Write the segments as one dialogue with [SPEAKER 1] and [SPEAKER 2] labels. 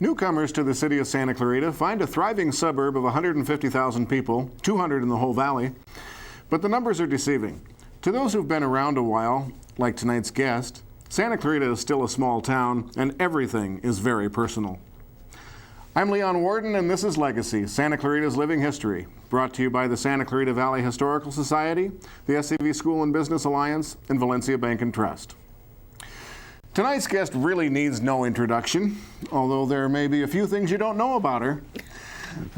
[SPEAKER 1] Newcomers to the city of Santa Clarita find a thriving suburb of 150,000 people, 200 in the whole valley, but the numbers are deceiving. To those who've been around a while, like tonight's guest, Santa Clarita is still a small town and everything is very personal. I'm Leon Warden and this is Legacy, Santa Clarita's Living History, brought to you by the Santa Clarita Valley Historical Society, the SCV School and Business Alliance, and Valencia Bank and Trust. Tonight's guest really needs no introduction, although there may be a few things you don't know about her.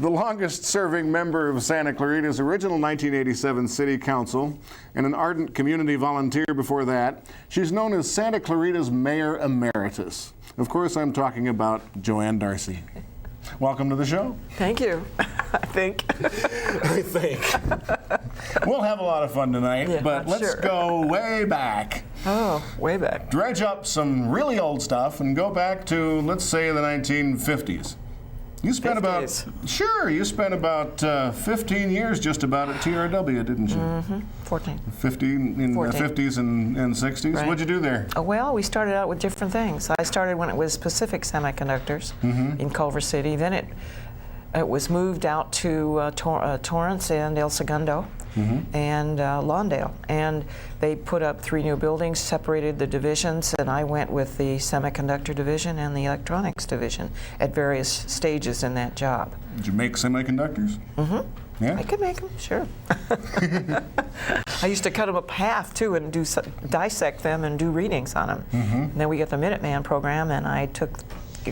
[SPEAKER 1] The longest-serving member of Santa Clarita's original 1987 City Council and an ardent community volunteer before that, she's known as Santa Clarita's Mayor Emeritus. Of course, I'm talking about Jo Anne Darcy. Welcome to the show.
[SPEAKER 2] Thank you. I think.
[SPEAKER 1] We'll have a lot of fun tonight,
[SPEAKER 2] yeah,
[SPEAKER 1] but let's go way back.
[SPEAKER 2] Oh, way back.
[SPEAKER 1] Dredge up some really old stuff and go back to, let's say, the 1950s. You spent 15 years just about at TRW, didn't you?
[SPEAKER 2] Mm-hmm. 14.
[SPEAKER 1] 15 in 14. The 50s and 60s.
[SPEAKER 2] Right.
[SPEAKER 1] What'd you do there?
[SPEAKER 2] Well, we started out with different things. I started when it was Pacific Semiconductors in Culver City. Then it was moved out to Torrance and El Segundo and Lawndale. And they put up 3 new buildings, separated the divisions, and I went with the semiconductor division and the electronics division at various stages in that job.
[SPEAKER 1] Did you make semiconductors? Mm-hmm. Yeah?
[SPEAKER 2] I could make them, sure. I used to cut them up half, too, and dissect them and do readings on them. And then we got the Minuteman program, and I took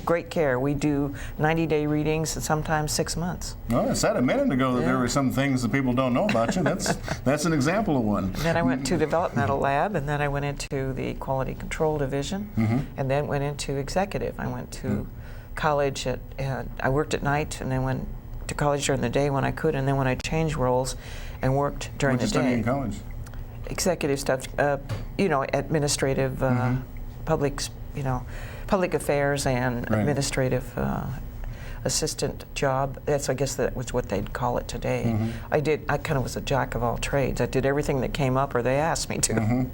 [SPEAKER 2] great care. We do 90-day readings and sometimes 6 months.
[SPEAKER 1] Well, I said a minute ago that there were some things that people don't know about you. That's an example of one.
[SPEAKER 2] Then I went to developmental lab, and then I went into the quality control division, and then went into executive. I went to college I worked at night, and then went to college during the day when I could, and then when I changed roles and worked during the day.
[SPEAKER 1] What did you study in college?
[SPEAKER 2] Executive stuff, administrative, public affairs and administrative assistant job. I guess that was what they'd call it today. I kind of was a jack of all trades. I did everything that came up or they asked me to.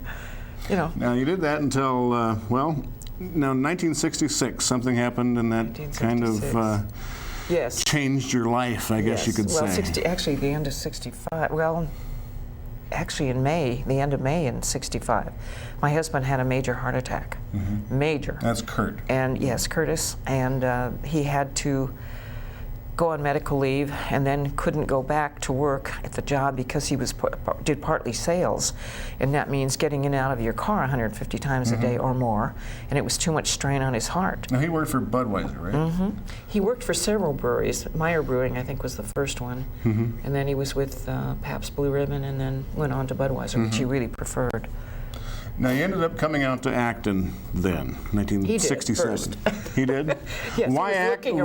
[SPEAKER 1] Now you did that until, now 1966, something happened and that kind of changed your life, I guess you could say.
[SPEAKER 2] Actually the end of 65, well, actually in May, the end of May in 65, my husband had a major heart attack. Major.
[SPEAKER 1] That's Curt.
[SPEAKER 2] And yes, Curtis. And he had to go on medical leave and then couldn't go back to work at the job because he did partly sales. And that means getting in and out of your car 150 times a day or more. And it was too much strain on his heart.
[SPEAKER 1] Now he worked for Budweiser, right?
[SPEAKER 2] He worked for several breweries. Meyer Brewing, I think, was the first one. And then he was with Pabst Blue Ribbon and then went on to Budweiser, which he really preferred.
[SPEAKER 1] Now, you ended up coming out to Acton then, 1967. He did?
[SPEAKER 2] Yes,
[SPEAKER 1] Why Acton?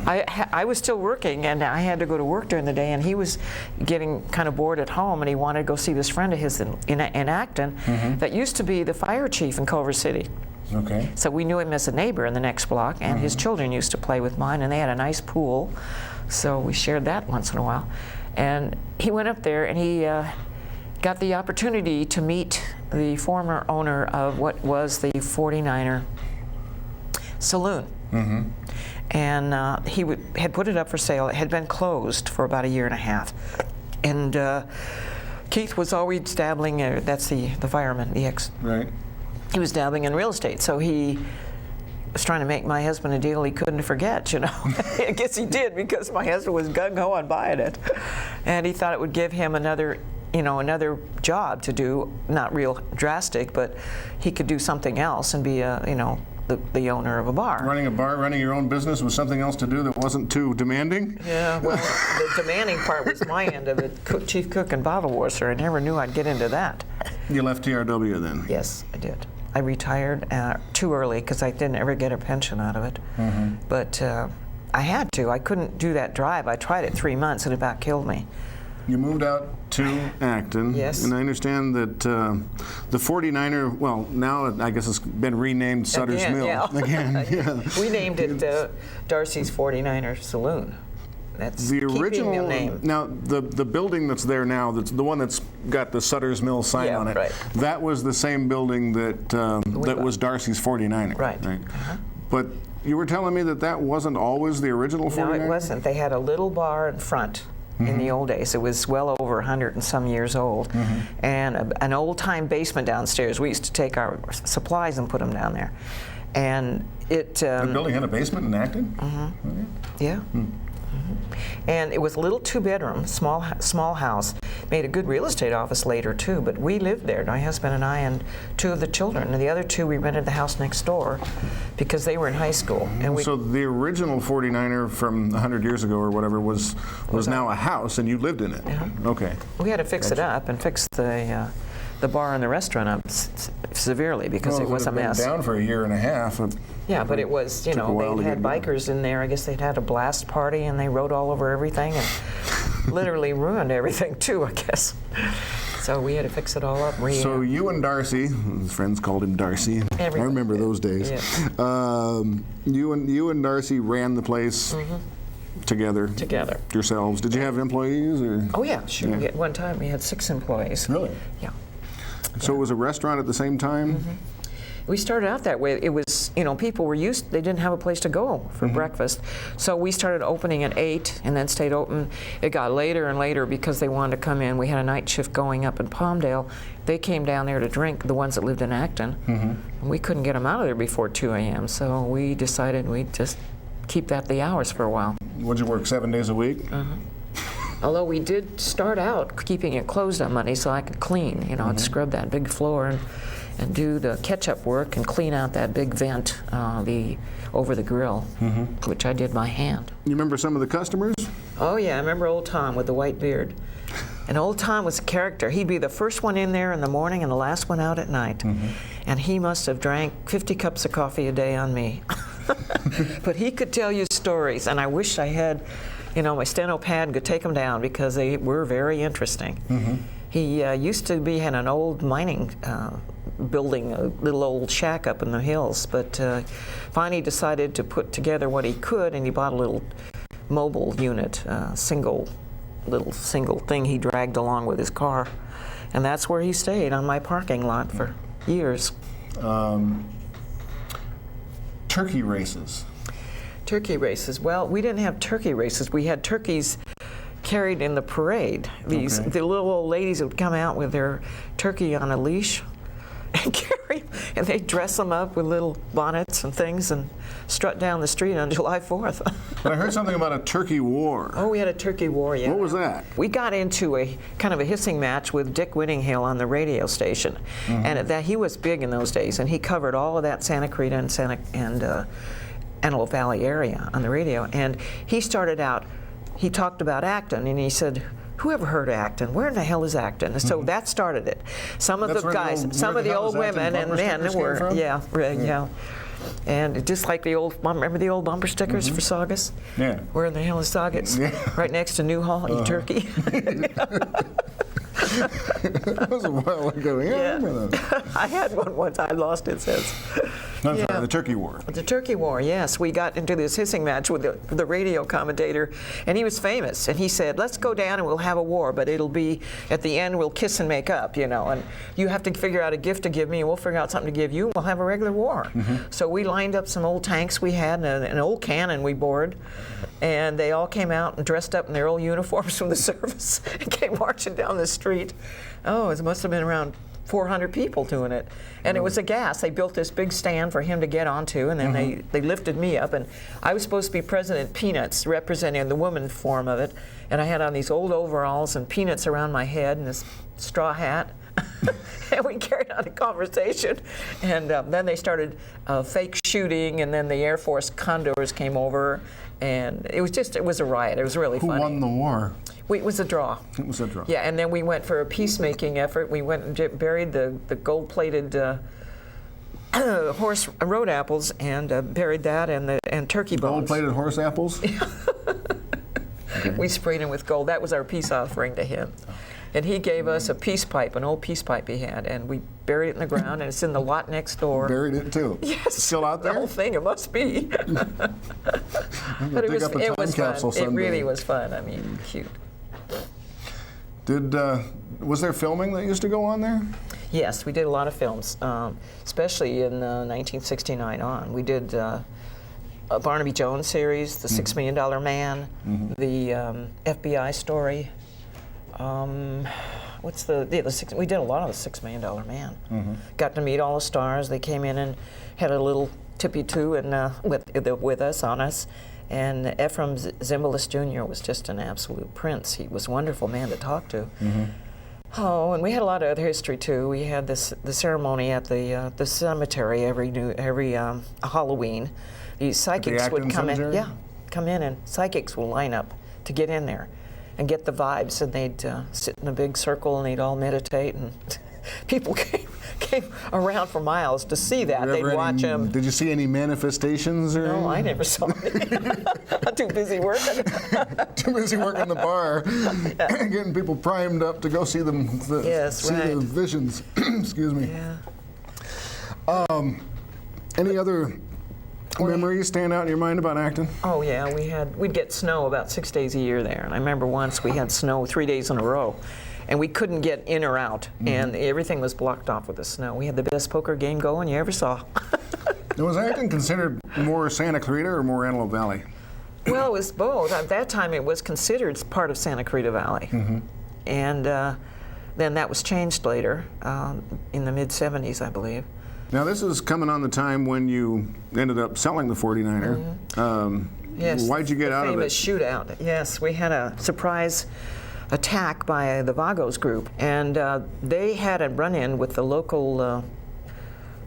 [SPEAKER 2] I was still working, and I had to go to work during the day, and he was getting kind of bored at home, and he wanted to go see this friend of his in Acton that used to be the fire chief in Culver City.
[SPEAKER 1] Okay.
[SPEAKER 2] So we knew him as a neighbor in the next block, and his children used to play with mine, and they had a nice pool, so we shared that once in a while. And he went up there, and he got the opportunity to meet the former owner of what was the 49er Saloon. And he had put it up for sale. It had been closed for about a year and a half. And Keith was always dabbling, that's the fireman, the ex.
[SPEAKER 1] Right.
[SPEAKER 2] He was dabbling in real estate, so he was trying to make my husband a deal he couldn't forget, I guess he did, because my husband was gung-ho on buying it. And he thought it would give him another job to do, not real drastic, but he could do something else and be the owner of a bar.
[SPEAKER 1] Running a bar, running your own business was something else to do that wasn't too demanding?
[SPEAKER 2] Yeah, well, the demanding part was my end of it, chief cook and bottle washer. I never knew I'd get into that.
[SPEAKER 1] You left TRW then?
[SPEAKER 2] Yes, I did. I retired too early because I didn't ever get a pension out of it. But I had to. I couldn't do that drive. I tried it 3 months and it about killed me.
[SPEAKER 1] You moved out to Acton.
[SPEAKER 2] Yes.
[SPEAKER 1] And I understand that the 49er, well, now I guess it's been renamed Sutter's Mill.
[SPEAKER 2] Yeah.
[SPEAKER 1] Again.
[SPEAKER 2] We named it Darcy's 49er Saloon. That's
[SPEAKER 1] the original
[SPEAKER 2] name.
[SPEAKER 1] Now, the building that's there now, that's the one that's got the Sutter's Mill sign on it.
[SPEAKER 2] Right.
[SPEAKER 1] That was the same building that that was Darcy's 49er.
[SPEAKER 2] Right.
[SPEAKER 1] But You were telling me that that wasn't always the original 49er?
[SPEAKER 2] No, it wasn't. They had a little bar in front in the old days. It was well over 100 and some years old. And an old-time basement downstairs. We used to take our supplies and put them down there. And it...
[SPEAKER 1] The building had a basement in Acton?
[SPEAKER 2] Yeah. And it was a little two-bedroom, small house. Made a good real estate office later, too, but we lived there, my husband and I, and two of the children. And the other two, we rented the house next door because they were in high school. And
[SPEAKER 1] So the original 49er from 100 years ago or whatever was now a house, and you lived in it? Okay.
[SPEAKER 2] We had to fix it up and fix the bar and the restaurant up severely because it was a mess.
[SPEAKER 1] Been down for a year and a half.
[SPEAKER 2] Yeah, but it was, you know, they had bikers in there. I guess they'd had a blast party and they rode all over everything and literally ruined everything too, I guess. So we had to fix it all up.
[SPEAKER 1] So you and Darcy, his friends called him Darcy. I remember those days.
[SPEAKER 2] Yeah.
[SPEAKER 1] You and Darcy ran the place together. Yourselves. Did you have employees? Or?
[SPEAKER 2] Oh yeah, sure. Yeah. At one time we had 6 employees.
[SPEAKER 1] Really?
[SPEAKER 2] Yeah.
[SPEAKER 1] So it was a restaurant at the same time?
[SPEAKER 2] We started out that way. It was, you know, people were used, they didn't have a place to go for breakfast. So we started opening at 8 and then stayed open. It got later and later because they wanted to come in. We had a night shift going up in Palmdale. They came down there to drink, the ones that lived in Acton. And we couldn't get them out of there before 2 a.m. So we decided we'd just keep that the hours for a while.
[SPEAKER 1] Would you work 7 days a week?
[SPEAKER 2] Although we did start out keeping it closed on Monday so I could clean, you know, I'd scrub that big floor and do the catch-up work and clean out that big vent over the grill, which I did by hand.
[SPEAKER 1] You remember some of the customers?
[SPEAKER 2] Oh yeah, I remember old Tom with the white beard. And old Tom was a character. He'd be the first one in there in the morning and the last one out at night. And he must have drank 50 cups of coffee a day on me. But he could tell you stories, and I wish I had, you know, my steno pad and could take them down because they were very interesting. He used to be in an old mining building, a little old shack up in the hills, but finally decided to put together what he could, and he bought a little mobile unit, single thing he dragged along with his car, and that's where he stayed, on my parking lot for years.
[SPEAKER 1] Turkey races.
[SPEAKER 2] Turkey races. Well, we didn't have turkey races. We had turkeys carried in the parade. The little old ladies would come out with their turkey on a leash and carry, and they'd dress them up with little bonnets and things and strut down the street on July 4th.
[SPEAKER 1] But I heard something about a turkey war.
[SPEAKER 2] Oh, we had a turkey war, yeah.
[SPEAKER 1] What was that?
[SPEAKER 2] We got into a kind of a hissing match with Dick Whittinghill on the radio station, and he was big in those days, and he covered all of that Santa Clarita and Antelope Valley area on the radio. And he started out, he talked about Acton, and he said, "Who ever heard of Acton? Where in the hell is Acton?" And so that started it. Some of the guys, some of the old women and men were, yeah. And just like the old, remember the old bumper stickers for Saugus?
[SPEAKER 1] Yeah.
[SPEAKER 2] Where in the hell is Saugus?
[SPEAKER 1] Yeah.
[SPEAKER 2] Right next to Newhall, eat turkey.
[SPEAKER 1] That was a while ago. Yeah, I remember that.
[SPEAKER 2] I had one once. I lost it since.
[SPEAKER 1] No, sorry, the turkey war.
[SPEAKER 2] The turkey war, yes. We got into this hissing match with the radio commentator, and he was famous. And he said, "Let's go down and we'll have a war, but it'll be, at the end, we'll kiss and make up, you know. And you have to figure out a gift to give me, and we'll figure out something to give you, and we'll have a regular war." So we lined up some old tanks we had, and an old cannon we bored. And they all came out and dressed up in their old uniforms from the service and came marching down the street. Oh, it must have been around 400 people doing it. And it was a gas. They built this big stand for him to get onto, and then they lifted me up. And I was supposed to be President Peanuts, representing the woman form of it. And I had on these old overalls and peanuts around my head and this straw hat. And we carried on a conversation. And then they started fake shooting, and then the Air Force Condors came over. And it was a riot. It was really funny.
[SPEAKER 1] Who won the war?
[SPEAKER 2] It was a draw.
[SPEAKER 1] It was a draw.
[SPEAKER 2] Yeah, and then we went for a peacemaking effort. We went and buried the gold-plated horse road apples and buried that and turkey bones.
[SPEAKER 1] Gold-plated horse apples?
[SPEAKER 2] Okay. We sprayed him with gold. That was our peace offering to him. And he gave us a peace pipe, an old peace pipe he had, and we buried it in the ground, and it's in the lot next door.
[SPEAKER 1] Buried it too?
[SPEAKER 2] Yes.
[SPEAKER 1] Still out there?
[SPEAKER 2] The whole thing, it must be. But it was fun. It really was fun. I mean, cute.
[SPEAKER 1] Was there filming that used to go on there?
[SPEAKER 2] Yes, we did a lot of films, especially in 1969 on. We did Barnaby Jones series, the $6 Million Man, the FBI story. We did a lot of the $6 Million Man. Got to meet all the stars. They came in and had a little tippy-too and with us, on us. And Efrem Zimbalist Jr. was just an absolute prince. He was a wonderful man to talk to. Oh, and we had a lot of other history too. We had the ceremony at the cemetery every Halloween. These psychics would come in, come in, and psychics will line up to get in there and get the vibes, and they'd sit in a big circle and they'd all meditate, and people came around for miles to see that. They'd watch them.
[SPEAKER 1] Did you see any manifestations? Or
[SPEAKER 2] no, I never saw any. I'm too busy working.
[SPEAKER 1] Too busy working the bar, getting people primed up to go see them. The visions. Excuse me.
[SPEAKER 2] Yeah.
[SPEAKER 1] Any other memories stand out in your mind about Acton?
[SPEAKER 2] Oh yeah, we'd get snow about 6 days a year there, and I remember once we had snow 3 days in a row. And we couldn't get in or out, and everything was blocked off with the snow. We had the best poker game going you ever saw.
[SPEAKER 1] Now, was Acton considered more Santa Clarita or more Antelope Valley?
[SPEAKER 2] Well, it was both. At that time, it was considered part of Santa Clarita Valley. And then that was changed later, in the mid-'70s, I believe.
[SPEAKER 1] Now, this is coming on the time when you ended up selling the 49er.
[SPEAKER 2] Yes,
[SPEAKER 1] why'd you get out of it?
[SPEAKER 2] Famous shootout. Yes, we had a surprise attack by the Vagos group, and they had a run-in with the local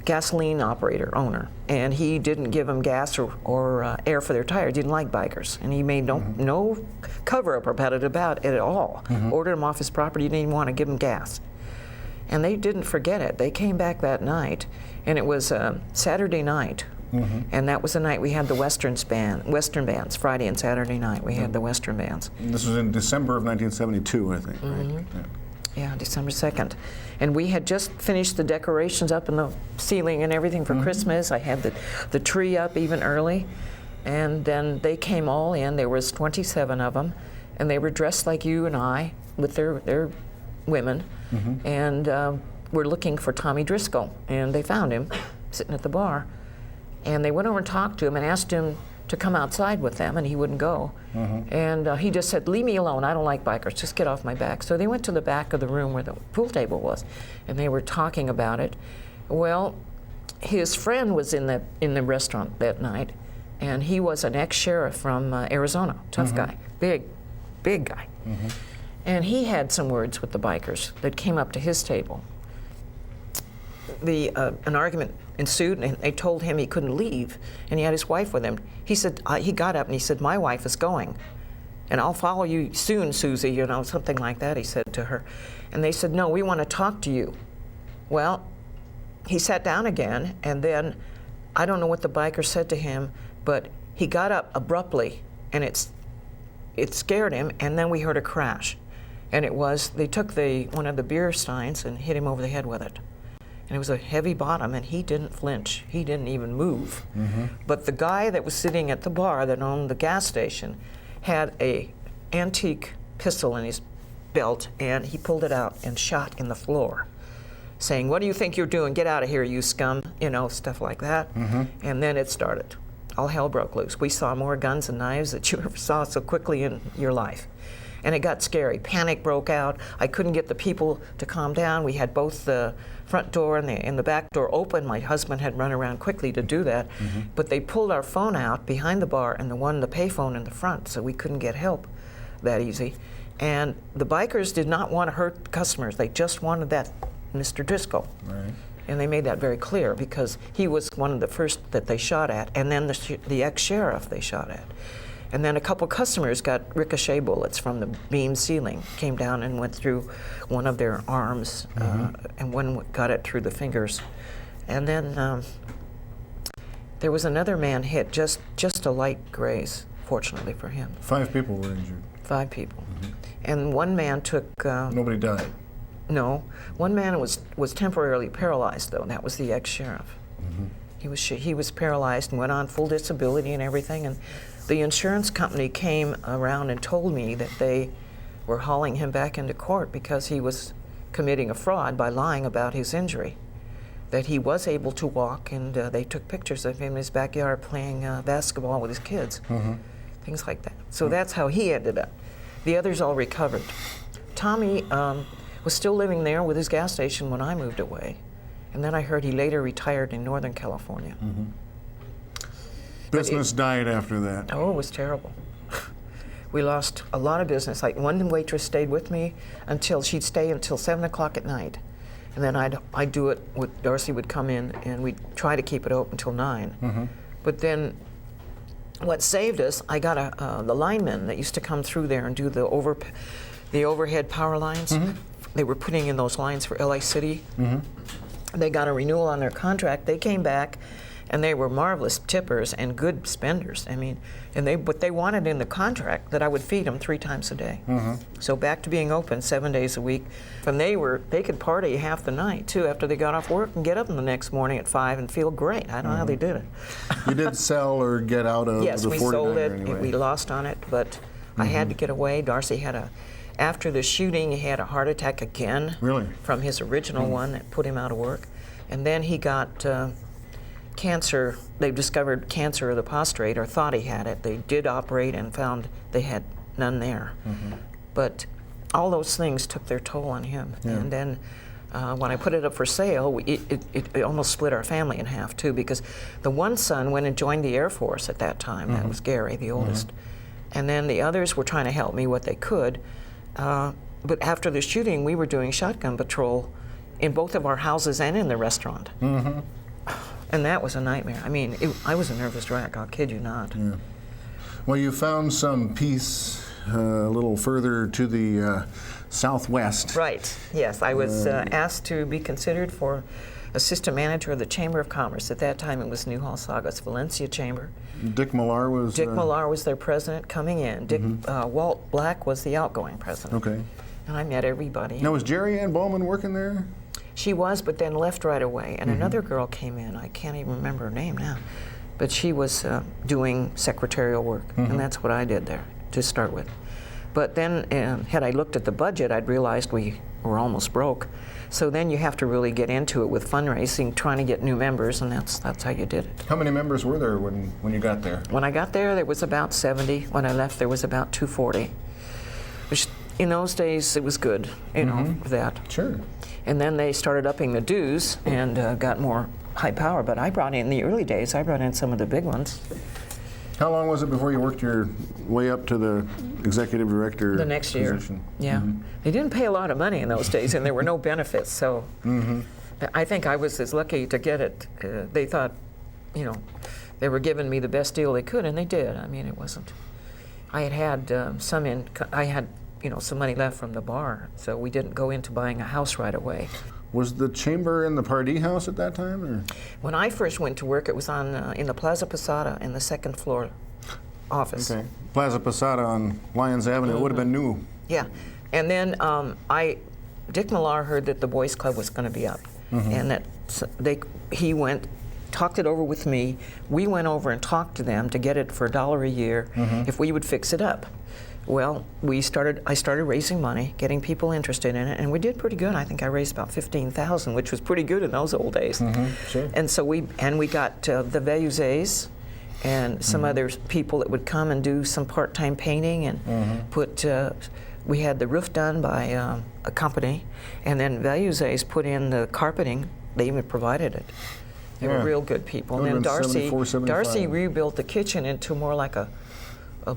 [SPEAKER 2] gasoline owner, and he didn't give them gas or air for their tires. Didn't like bikers, and he made no cover-up about it at all. Ordered them off his property. Didn't even want to give them gas, and they didn't forget it. They came back that night, and it was Saturday night. And that was the night we had the Western bands, Friday and Saturday night. We had the Western bands.
[SPEAKER 1] This was in December of 1972, I think, right?
[SPEAKER 2] Yeah, December 2nd. And we had just finished the decorations up in the ceiling and everything for Christmas. I had the tree up even early. And then they came all in. There was 27 of them. And they were dressed like you and I with their women. And were looking for Tommy Driscoll. And they found him sitting at the bar. And they went over and talked to him and asked him to come outside with them, and he wouldn't go. And he just said, "Leave me alone, I don't like bikers, just get off my back." So they went to the back of the room where the pool table was, and they were talking about it. Well, his friend was in the restaurant that night, and he was an ex-sheriff from Arizona, tough guy, big guy. And he had some words with the bikers that came up to his table. An argument ensued, and they told him he couldn't leave, and he had his wife with him. He said, he got up and he said, "My wife is going, and I'll follow you soon, Susie," something like that he said to her. And they said, "No, we want to talk to you." Well, he sat down again, and then I don't know what the biker said to him, but he got up abruptly, and it scared him, and then we heard a crash. And they took one of the beer steins and hit him over the head with it. And it was a heavy bottom, and he didn't flinch. He didn't even move. But the guy that was sitting at the bar that owned the gas station had a antique pistol in his belt, and he pulled it out and shot in the floor, saying, "What do you think you're doing? Get out of here, you scum," stuff like that. And then it started. All hell broke loose. We saw more guns and knives that you ever saw so quickly in your life. And it got scary. Panic broke out. I couldn't get the people to calm down. We had both the front door and the back door open. My husband had run around quickly to do that. But they pulled our phone out behind the bar and the payphone in the front, so we couldn't get help that easy. And the bikers did not want to hurt customers. They just wanted that Mr. Driscoll.
[SPEAKER 1] Right.
[SPEAKER 2] And they made that very clear because he was one of the first that they shot at, and then the ex-sheriff they shot at. And then a couple customers got ricochet bullets from the beam ceiling, came down and went through one of their arms, and one got it through the fingers. And then there was another man hit, just a light graze, fortunately for him.
[SPEAKER 1] 5 people were injured.
[SPEAKER 2] 5 people. And one man took...
[SPEAKER 1] Nobody died?
[SPEAKER 2] No. One man was temporarily paralyzed, though. That was the ex-sheriff. He was paralyzed and went on full disability and everything. And the insurance company came around and told me that they were hauling him back into court because he was committing a fraud by lying about his injury. that he was able to walk, and they took pictures of him in his backyard playing basketball with his kids, things like that. So that's how he ended up. The others all recovered. Tommy was still living there with his gas station when I moved away, and then I heard he later retired in Northern California.
[SPEAKER 1] Business died after that.
[SPEAKER 2] Oh, it was terrible. We lost a lot of business. Like one waitress stayed with me until she'd stay until 7 o'clock at night. And then I'd do it, Darcy would come in and we'd try to keep it open until 9. But then what saved us, I got the linemen that used to come through there and do the overhead power lines. They were putting in those lines for LA City. They got a renewal on their contract. They came back and they were marvelous tippers and good spenders. I mean, but they wanted in the contract that I would feed them 3 times a day. So back to being open 7 days a week. And they could party half the night too after they got off work and get up in the next morning at 5 and feel great. I don't know how they did it.
[SPEAKER 1] You did sell or get out of
[SPEAKER 2] yes,
[SPEAKER 1] the 49er?
[SPEAKER 2] Yes, we sold it.
[SPEAKER 1] Anyway.
[SPEAKER 2] We lost on it, but I had to get away. Darcy had after the shooting, he had a heart attack again.
[SPEAKER 1] Really?
[SPEAKER 2] From his original one that put him out of work. And then he got cancer. They discovered cancer of the prostate, or thought he had it. They did operate and found they had none there. But all those things took their toll on him. And then when I put it up for sale, it almost split our family in half too, because the one son went and joined the Air Force at that time. That was Gary, the oldest. And then the others were trying to help me what they could. But after the shooting, we were doing shotgun patrol in both of our houses and in the restaurant. And that was a nightmare. I mean, I was a nervous wreck, I'll kid you not.
[SPEAKER 1] Well, you found some peace a little further to the southwest.
[SPEAKER 2] Right, yes. I was asked to be considered for assistant manager of the Chamber of Commerce. At that time, it was Newhall-Saugus-Valencia Chamber.
[SPEAKER 1] Dick Millar was...
[SPEAKER 2] Dick Millar was their president coming in. Walt Black was the outgoing president.
[SPEAKER 1] Okay.
[SPEAKER 2] And I met everybody.
[SPEAKER 1] Now, was Jerry Ann Bowman working there?
[SPEAKER 2] She was, but then left right away. And another girl came in. I can't even remember her name now. But she was doing secretarial work, and that's what I did there to start with. But then, had I looked at the budget, I'd realized we were almost broke. So then you have to really get into it with fundraising, trying to get new members, and that's how you did it.
[SPEAKER 1] How many members were there when you got there?
[SPEAKER 2] When I got there was about 70. When I left, there was about 240. Which, in those days, it was good, you know, for that.
[SPEAKER 1] Sure.
[SPEAKER 2] And then they started upping the dues and got more high power. But I brought in the early days, I brought in some of the big ones.
[SPEAKER 1] How long was it before you worked your way up to the executive director
[SPEAKER 2] The next year.
[SPEAKER 1] position?
[SPEAKER 2] Yeah. They didn't pay a lot of money in those days, and there were no benefits. So I think I was as lucky to get it. They thought, you know, they were giving me the best deal they could, and they did. I mean, it wasn't. I had some money left from the bar, so we didn't go into buying a house right away.
[SPEAKER 1] Was the chamber in the Pardee House at that time? Or?
[SPEAKER 2] When I first went to work, it was in the Plaza Posada in the second floor office.
[SPEAKER 1] Okay. Plaza Posada on Lyons Avenue. It would have been new.
[SPEAKER 2] Yeah. And then Dick Millar heard that the Boys Club was going to be up, and that he went, talked it over with me. We went over and talked to them to get it for $1 a year if we would fix it up. Well, I started raising money, getting people interested in it, and we did pretty good. I think I raised about $15,000, which was pretty good in those old days.
[SPEAKER 1] Sure.
[SPEAKER 2] And so we got the Veilleuses and some other people that would come and do some part-time painting and we had the roof done by a company, and then Veilleuses put in the carpeting. They even provided it. They were real good people. And then Darcy rebuilt the kitchen into more like a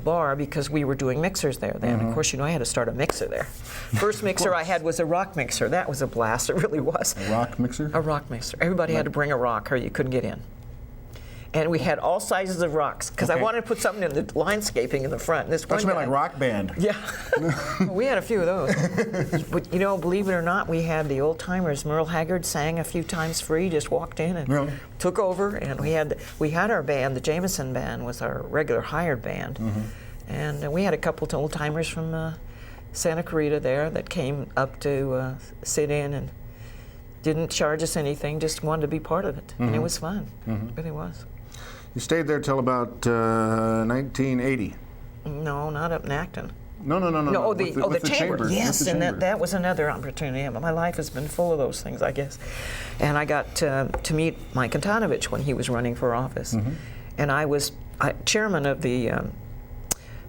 [SPEAKER 2] bar because we were doing mixers there then. Of course, you know, I had to start a mixer there. First mixer I had was a rock mixer. That was a blast. It really was.
[SPEAKER 1] A rock mixer?
[SPEAKER 2] A rock mixer. Everybody had to bring a rock or you couldn't get in. And we had all sizes of rocks because I wanted to put something in the landscaping in the front. This
[SPEAKER 1] That's like Rock Band.
[SPEAKER 2] Yeah. We had a few of those. But, you know, believe it or not, we had the old timers. Merle Haggard sang a few times free, just walked in and took over. And we had our band, the Jameson Band was our regular hired band. And we had a couple of old timers from Santa Clarita there that came up to sit in and didn't charge us anything, just wanted to be part of it. And it was fun. It really was.
[SPEAKER 1] You stayed there till about 1980.
[SPEAKER 2] No, not up in Acton.
[SPEAKER 1] No.
[SPEAKER 2] No, the chamber. Yes,
[SPEAKER 1] With the
[SPEAKER 2] and
[SPEAKER 1] chamber.
[SPEAKER 2] that was another opportunity. My life has been full of those things, I guess. And I got to meet Mike Antonovich when he was running for office. And I was chairman of the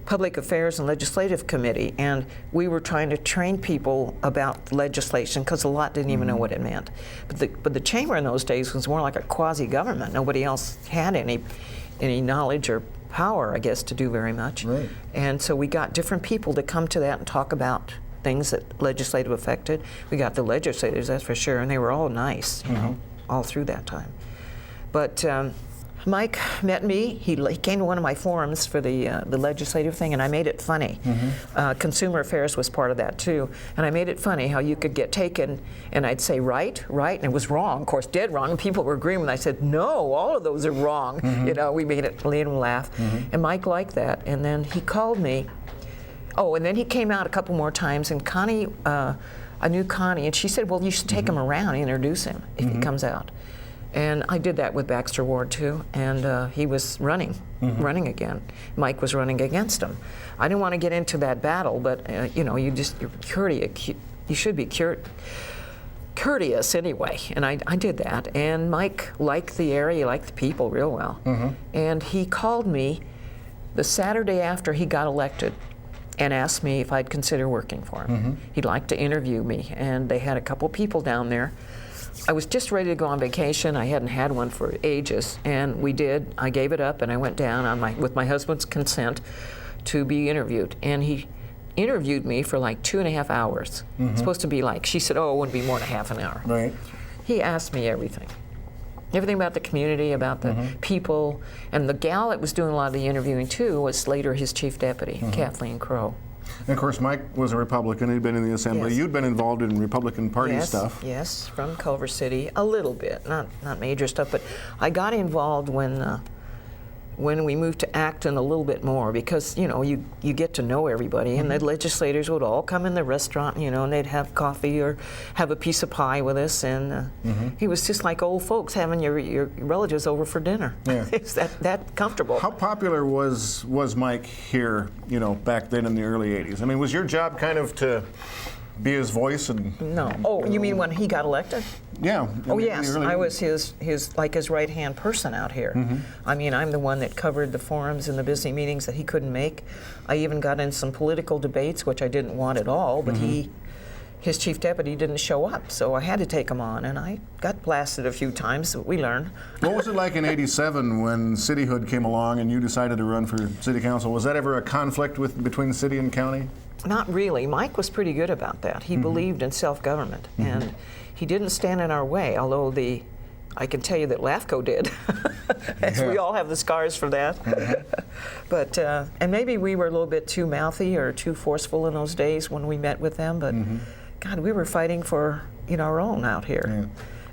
[SPEAKER 2] Public Affairs and Legislative Committee, and we were trying to train people about legislation because a lot didn't even know what it meant. But the chamber in those days was more like a quasi-government. Nobody else had any knowledge or power, I guess, to do very much.
[SPEAKER 1] Right.
[SPEAKER 2] And so we got different people to come to that and talk about things that legislative affected. We got the legislators, that's for sure, and they were all nice, you know, all through that time. But Mike met me. He came to one of my forums for the legislative thing, and I made it funny. Consumer Affairs was part of that too, and I made it funny how you could get taken, and I'd say right, and it was wrong, of course, dead wrong. And people were agreeing when I said no, all of those are wrong. You know, we made him laugh, and Mike liked that. And then he called me. Oh, and then he came out a couple more times, and Connie, I knew Connie, and she said, well, you should take him around and introduce him if he comes out. And I did that with Baxter Ward too, and he was running again. Mike was running against him. I didn't want to get into that battle, but you know, you're courteous. You should be courteous anyway, and I did that. And Mike liked the area, he liked the people real well. And he called me the Saturday after he got elected and asked me if I'd consider working for him. He'd like to interview me, and they had a couple people down there. I was just ready to go on vacation. I hadn't had one for ages, and we did. I gave it up, and I went down with my husband's consent to be interviewed. And he interviewed me for like 2.5 hours. It's supposed to be like, she said, oh, it wouldn't be more than half an hour.
[SPEAKER 1] Right.
[SPEAKER 2] He asked me everything. Everything about the community, about the people. And the gal that was doing a lot of the interviewing too was later his chief deputy, Kathleen Crow.
[SPEAKER 1] And of course, Mike was a Republican. He'd been in the Assembly.
[SPEAKER 2] Yes.
[SPEAKER 1] You'd been involved in Republican Party stuff.
[SPEAKER 2] Yes, from Culver City, a little bit, not major stuff, but I got involved when we moved to Acton a little bit more, because you know you get to know everybody, and the legislators would all come in the restaurant, you know, and they'd have coffee or have a piece of pie with us, and he was just like old folks having your relatives over for dinner.
[SPEAKER 1] Yeah.
[SPEAKER 2] It's that comfortable.
[SPEAKER 1] How popular was Mike here, you know, back then in the early '80s? I mean, was your job kind of to be his voice and?
[SPEAKER 2] No. Oh, you mean when he got elected?
[SPEAKER 1] Yeah.
[SPEAKER 2] Oh yes, I was his right-hand person out here. I mean, I'm the one that covered the forums and the busy meetings that he couldn't make. I even got in some political debates, which I didn't want at all, but his chief deputy didn't show up, so I had to take him on, and I got blasted a few times, but we learned.
[SPEAKER 1] What was it like in '87 when Cityhood came along and you decided to run for city council? Was that ever a conflict between city and county?
[SPEAKER 2] Not really. Mike was pretty good about that. He believed in self-government, and he didn't stand in our way, although I can tell you that LAFCO did. As we all have the scars for that. But, and maybe we were a little bit too mouthy or too forceful in those days when we met with them, but God, we were fighting for, you know, our own out here.
[SPEAKER 1] Yeah.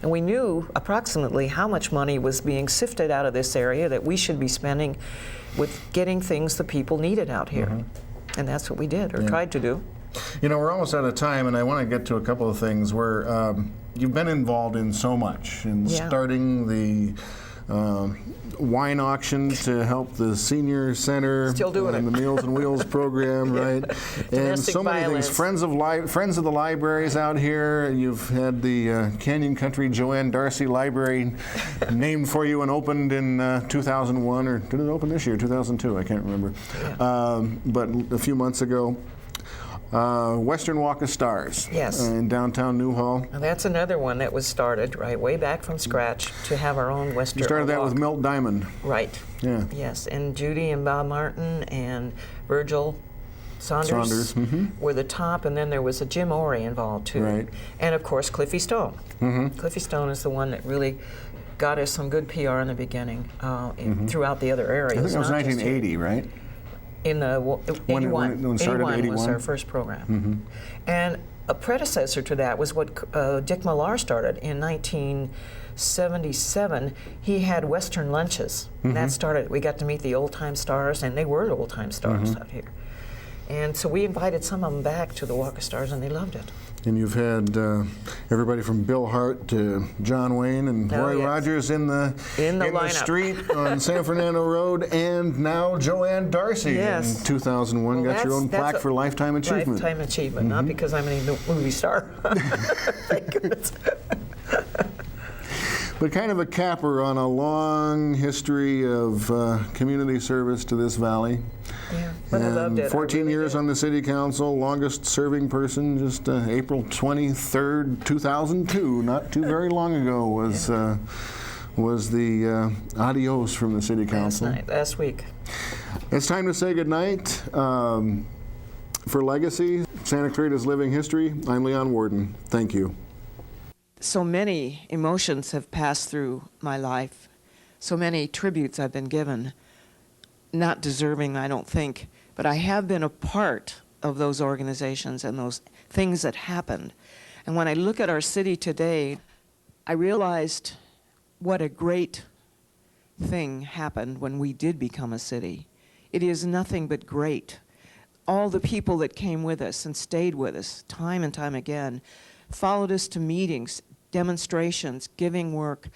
[SPEAKER 2] And we knew approximately how much money was being sifted out of this area that we should be spending with getting things the people needed out here. And that's what we did, or tried to do.
[SPEAKER 1] You know, we're almost out of time, and I want to get to a couple of things where you've been involved in so much, in starting the wine auction to help the senior center,
[SPEAKER 2] Still doing
[SPEAKER 1] and
[SPEAKER 2] it.
[SPEAKER 1] the Meals and Wheels program, right? And
[SPEAKER 2] Domestic
[SPEAKER 1] so many
[SPEAKER 2] violence.
[SPEAKER 1] things. Friends of the libraries out here. You've had the Canyon Country Jo Anne Darcy Library named for you and opened in 2001, or did it open this year? 2002? I can't remember. But a few months ago. Western Walk of Stars in downtown Newhall.
[SPEAKER 2] And that's another one that was started, right, way back from scratch to have our own Western
[SPEAKER 1] You started that
[SPEAKER 2] walk.
[SPEAKER 1] with Milt Diamond.
[SPEAKER 2] Right.
[SPEAKER 1] Yeah.
[SPEAKER 2] Yes, and Judy and Bob Martin and Virgil Saunders were the top, and then there was a Jim Ory involved too.
[SPEAKER 1] Right.
[SPEAKER 2] And of course Cliffy Stone. Cliffy Stone is the one that really got us some good PR in the beginning throughout the other areas.
[SPEAKER 1] I think it was
[SPEAKER 2] not just
[SPEAKER 1] 1980, right?
[SPEAKER 2] in the 81.
[SPEAKER 1] When it started
[SPEAKER 2] 81 was
[SPEAKER 1] 81?
[SPEAKER 2] our first program. And a predecessor to that was what Dick Millar started in 1977. He had Western lunches. And that started, we got to meet the old-time stars, and they were old-time stars out here. And so we invited some of them back to the Walk of Stars, and they loved it.
[SPEAKER 1] And you've had everybody from Bill Hart to John Wayne and Roy Rogers in the street on San Fernando Road, and now Jo Anne Darcy in 2001 got your own plaque for Lifetime Achievement.
[SPEAKER 2] Lifetime Achievement, not because I'm a movie star. Thank goodness.
[SPEAKER 1] But kind of a capper on a long history of community service to this valley.
[SPEAKER 2] Yeah, but I loved it.
[SPEAKER 1] 14 years on the city council, longest serving person, just April 23rd, 2002, not too very long ago, was the adios from the city council.
[SPEAKER 2] Last week.
[SPEAKER 1] It's time to say goodnight. For Legacy, Santa Clarita's Living History, I'm Leon Warden. Thank you.
[SPEAKER 2] So many emotions have passed through my life. So many tributes I've been given. Not deserving, I don't think, but I have been a part of those organizations and those things that happened. And when I look at our city today, I realized what a great thing happened when we did become a city. It is nothing but great. All the people that came with us and stayed with us time and time again, followed us to meetings, demonstrations, giving work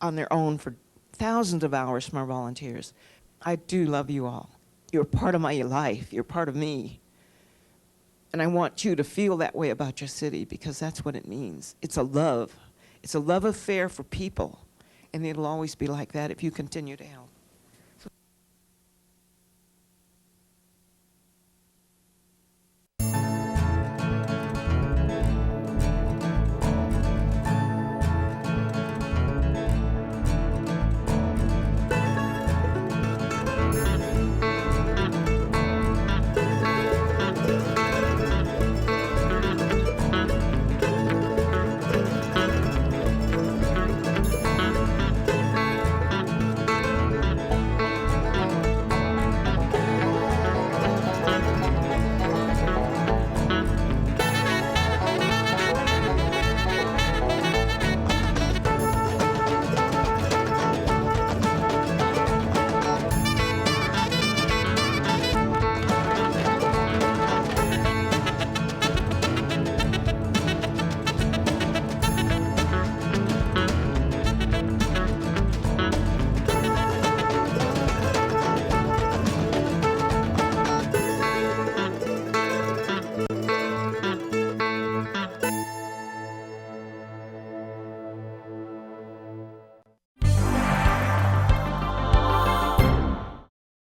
[SPEAKER 2] on their own for thousands of hours from our volunteers. I do love you all. You're part of my life. You're part of me. And I want you to feel that way about your city, because that's what it means. It's a love. It's a love affair for people. And it'll always be like that if you continue to help.